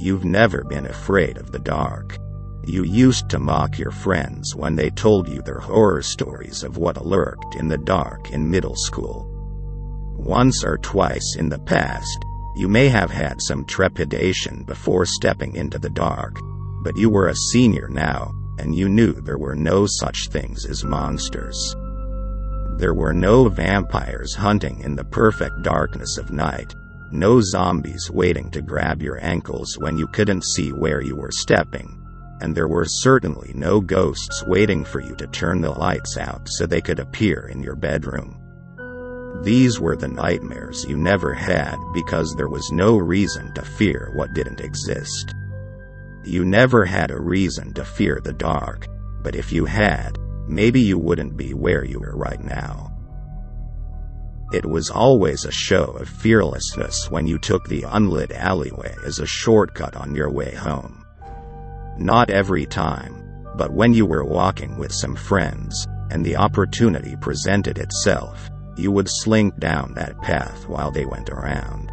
You've never been afraid of the dark. You used to mock your friends when they told you their horror stories of what lurked in the dark in middle school. Once or twice in the past, you may have had some trepidation before stepping into the dark, but you were a senior now, and you knew there were no such things as monsters. There were no vampires hunting in the perfect darkness of night, no zombies waiting to grab your ankles when you couldn't see where you were stepping, and there were certainly no ghosts waiting for you to turn the lights out so they could appear in your bedroom. These were the nightmares you never had because there was no reason to fear what didn't exist. You never had a reason to fear the dark, but if you had, maybe you wouldn't be where you are right now. It was always a show of fearlessness when you took the unlit alleyway as a shortcut on your way home. Not every time, but when you were walking with some friends, and the opportunity presented itself, you would slink down that path while they went around.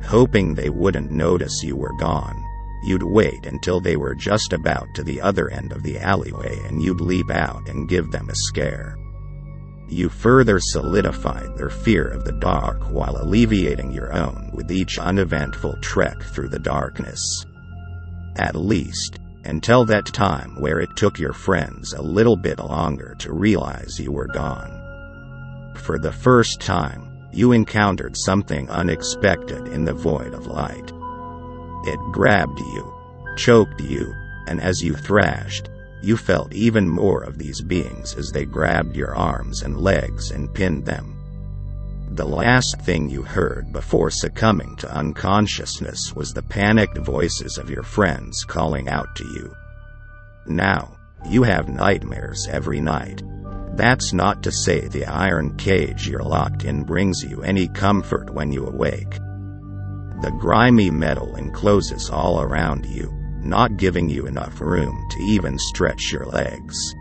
Hoping they wouldn't notice you were gone, you'd wait until they were just about to the other end of the alleyway and you'd leap out and give them a scare. You further solidified their fear of the dark while alleviating your own with each uneventful trek through the darkness. At least, until that time where it took your friends a little bit longer to realize you were gone. For the first time, you encountered something unexpected in the void of light. It grabbed you, choked you, and as you thrashed, you felt even more of these beings as they grabbed your arms and legs and pinned them. The last thing you heard before succumbing to unconsciousness was the panicked voices of your friends calling out to you. Now, you have nightmares every night. That's not to say the iron cage you're locked in brings you any comfort when you awake. The grimy metal encloses all around you, not giving you enough room to even stretch your legs.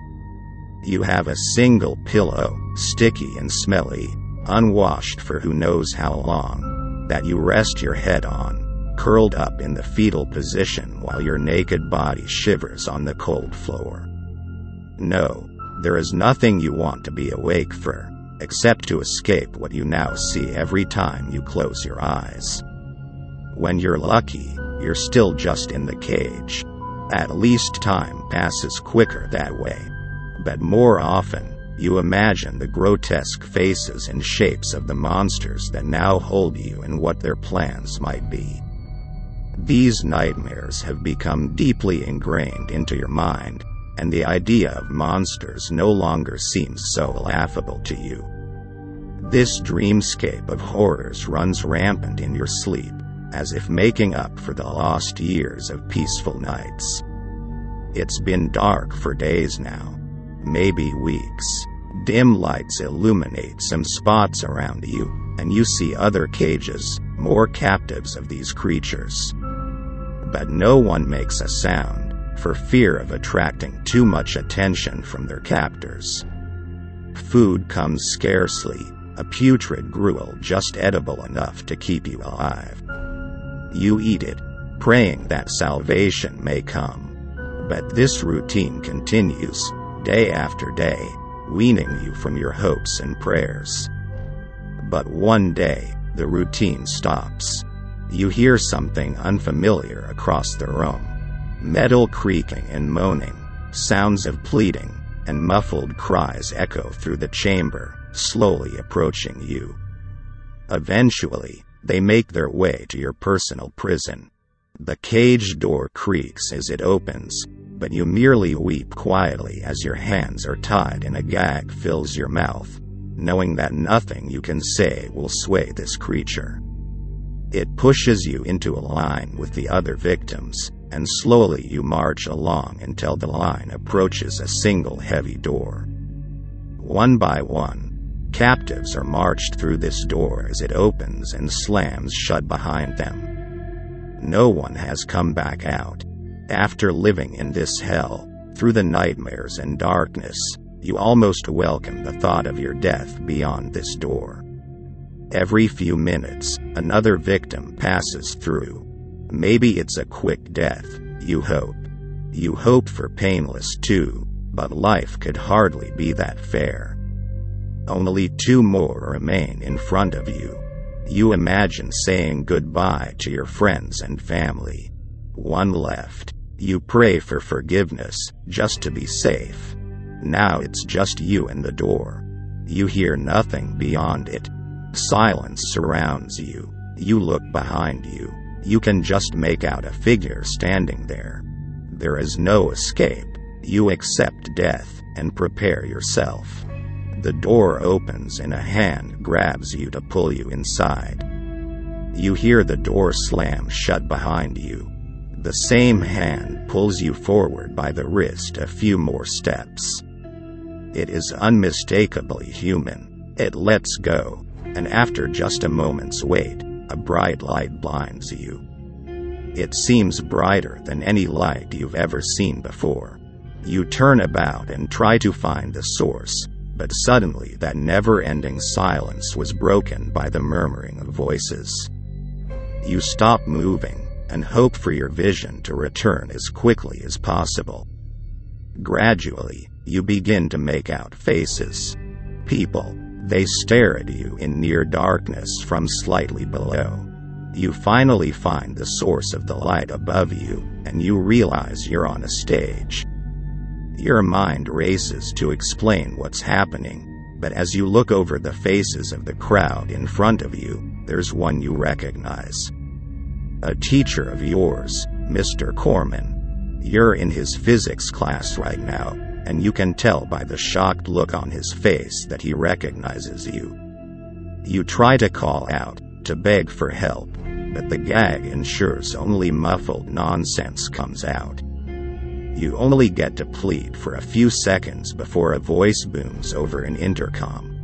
You have a single pillow, sticky and smelly, unwashed for who knows how long, that you rest your head on, curled up in the fetal position while your naked body shivers on the cold floor. No, there is nothing you want to be awake for, except to escape what you now see every time you close your eyes. When you're lucky, you're still just in the cage. At least time passes quicker that way. But more often, you imagine the grotesque faces and shapes of the monsters that now hold you and what their plans might be. These nightmares have become deeply ingrained into your mind, and the idea of monsters no longer seems so laughable to you. This dreamscape of horrors runs rampant in your sleep, as if making up for the lost years of peaceful nights. It's been dark for days now, maybe weeks. Dim lights illuminate some spots around you, and you see other cages, more captives of these creatures. But no one makes a sound, for fear of attracting too much attention from their captors. Food comes scarcely, a putrid gruel just edible enough to keep you alive. You eat it, praying that salvation may come. But this routine continues, day after day, weaning you from your hopes and prayers. But one day, the routine stops. You hear something unfamiliar across the room. Metal creaking and moaning, sounds of pleading, and muffled cries echo through the chamber, slowly approaching you. Eventually, they make their way to your personal prison. The cage door creaks as it opens, but you merely weep quietly as your hands are tied and a gag fills your mouth, knowing that nothing you can say will sway this creature. It pushes you into a line with the other victims, and slowly you march along until the line approaches a single heavy door. One by one, captives are marched through this door as it opens and slams shut behind them. No one has come back out. After living in this hell, through the nightmares and darkness, you almost welcome the thought of your death beyond this door. Every few minutes, another victim passes through. Maybe it's a quick death, you hope. You hope for painless too, but life could hardly be that fair. Only 2 more remain in front of you. You imagine saying goodbye to your friends and family. 1 left. You pray for forgiveness, just to be safe. Now it's just you and the door. You hear nothing beyond it. Silence surrounds you. You look behind you. You can just make out a figure standing there. There is no escape. You accept death and prepare yourself. The door opens and a hand grabs you to pull you inside. You hear the door slam shut behind you. The same hand pulls you forward by the wrist a few more steps. It is unmistakably human. It lets go, and after just a moment's wait, a bright light blinds you. It seems brighter than any light you've ever seen before. You turn about and try to find the source, but suddenly that never-ending silence was broken by the murmuring of voices. You stop moving and hope for your vision to return as quickly as possible. Gradually, you begin to make out faces. People. They stare at you in near darkness from slightly below. You finally find the source of the light above you, and you realize you're on a stage. Your mind races to explain what's happening, but as you look over the faces of the crowd in front of you, there's one you recognize. A teacher of yours, Mr. Corman. You're in his physics class right now, and you can tell by the shocked look on his face that he recognizes you. You try to call out, to beg for help, but the gag ensures only muffled nonsense comes out. You only get to plead for a few seconds before a voice booms over an intercom.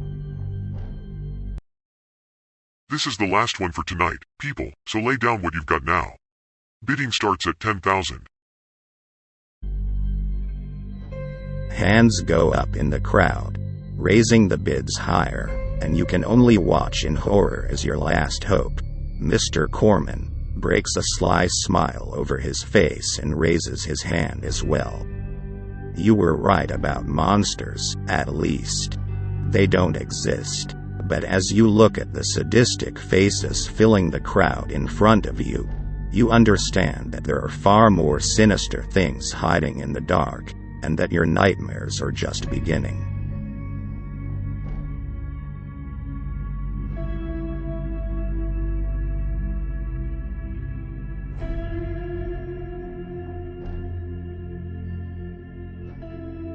This is the last one for tonight, people, so lay down what you've got now. Bidding starts at 10,000. Hands go up in the crowd, raising the bids higher, and you can only watch in horror as your last hope, Mr. Corman, breaks a sly smile over his face and raises his hand as well. You were right about monsters, at least. They don't exist, but as you look at the sadistic faces filling the crowd in front of you, you understand that there are far more sinister things hiding in the dark, and that your nightmares are just beginning.